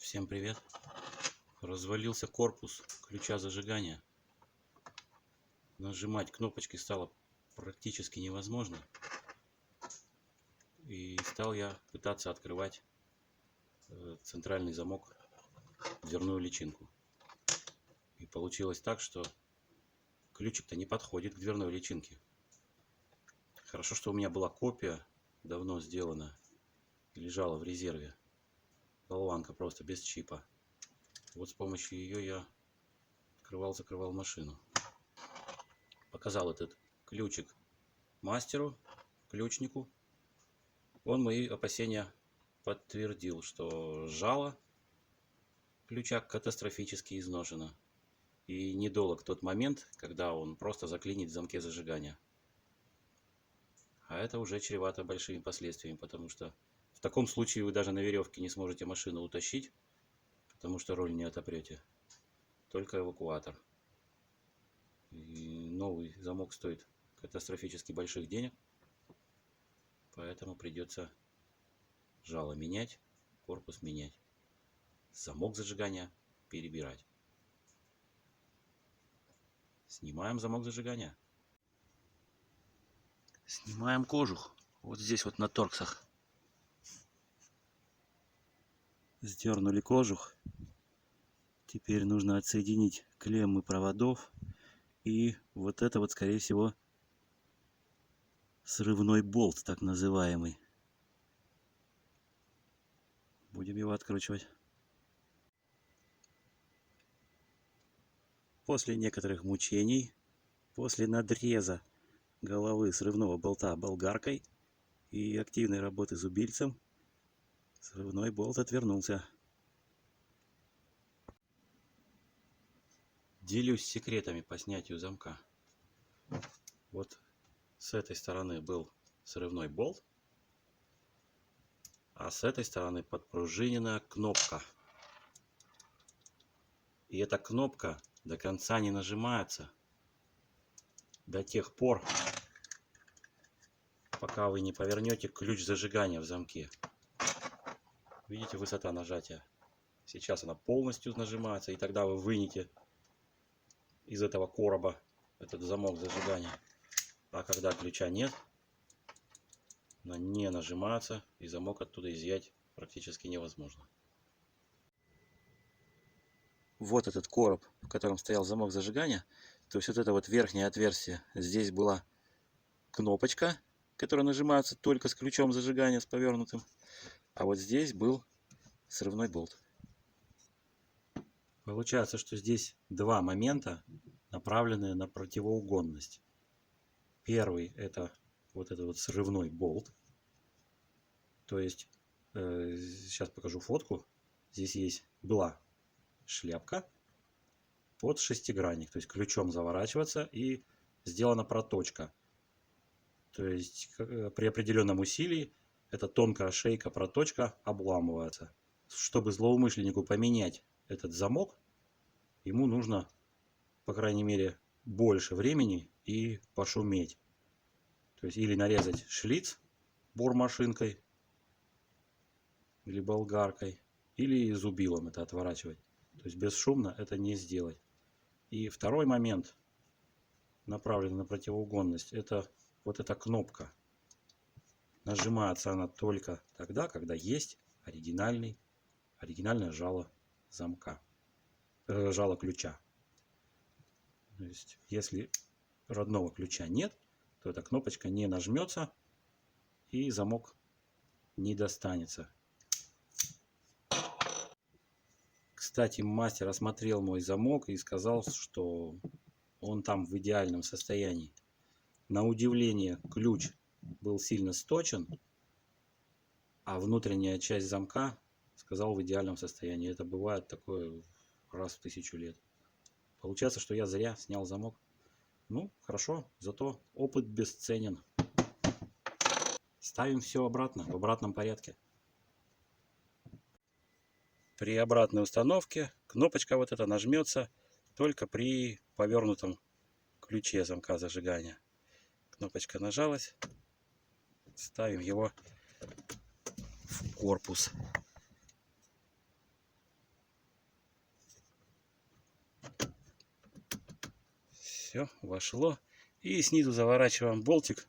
Всем привет! Развалился корпус ключа зажигания. Нажимать кнопочки стало практически невозможно. И стал я пытаться открывать центральный замок, дверную личинку. И получилось так, что ключик-то не подходит к дверной личинке. Хорошо, что у меня была копия, давно сделана, лежала в резерве. Болванка просто, без чипа. Вот с помощью ее я открывал-закрывал машину. Показал этот ключик мастеру, ключнику. Он мои опасения подтвердил, что жало ключа катастрофически изношено. И недолг тот момент, когда он просто заклинит в замке зажигания. А это уже чревато большими последствиями, потому что в таком случае вы даже на веревке не сможете машину утащить, потому что руль не отопрете. Только эвакуатор. И новый замок стоит катастрофически больших денег, поэтому придется жало менять, корпус менять, замок зажигания перебирать. Снимаем замок зажигания. Снимаем кожух. Вот здесь вот на торксах. Сдернули кожух. Теперь нужно отсоединить клеммы проводов. И вот это вот, скорее всего, срывной болт, так называемый. Будем его откручивать. После некоторых мучений, после надреза головы срывного болта болгаркой и активной работы зубильцем, срывной болт отвернулся. Делюсь секретами по снятию замка. Вот с этой стороны был срывной болт, а с этой стороны подпружиненная кнопка. И эта кнопка до конца не нажимается до тех пор, пока вы не повернете ключ зажигания в замке. Видите, высота нажатия. Сейчас она полностью нажимается, и тогда вы вынете из этого короба этот замок зажигания. А когда ключа нет, она не нажимается, и замок оттуда изъять практически невозможно. Вот этот короб, в котором стоял замок зажигания. То есть вот это вот верхнее отверстие. Здесь была кнопочка, которая нажимается только с ключом зажигания, с повернутым. А вот здесь был срывной болт. Получается, что здесь два момента, направленные на противоугонность. Первый — это вот этот вот срывной болт. То есть, сейчас покажу фотку. Здесь была шляпка под шестигранник. То есть ключом заворачиваться, и сделана проточка. То есть при определенном усилии эта тонкая шейка, проточка обламывается. Чтобы злоумышленнику поменять этот замок, ему нужно, по крайней мере, больше времени и пошуметь. То есть или нарезать шлиц бормашинкой или болгаркой, или зубилом это отворачивать. То есть бесшумно это не сделать. И второй момент, направленный на противоугонность, это вот эта кнопка. Нажимается она только тогда, когда есть оригинальное жало замка, жало ключа. То есть если родного ключа нет, то эта кнопочка не нажмется и замок не достанется. Кстати, мастер осмотрел мой замок и сказал, что он там в идеальном состоянии. На удивление, ключ был сильно сточен, а внутренняя часть замка, сказал, в идеальном состоянии. Это бывает такое раз в 1000 лет. Получается, что я зря снял замок. Ну, хорошо, зато опыт бесценен. Ставим все обратно, в обратном порядке. При обратной установке кнопочка вот эта нажмется только при повернутом ключе замка зажигания. Кнопочка нажалась. Ставим его в корпус. Все, вошло. И снизу заворачиваем болтик,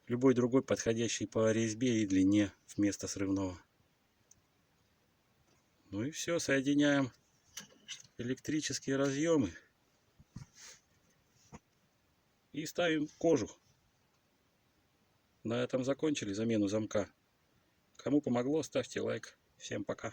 любой другой подходящий по резьбе и длине вместо срывного. Ну и все, соединяем электрические разъемы и ставим кожух. На этом закончили замену замка. Кому помогло, ставьте лайк. Всем пока.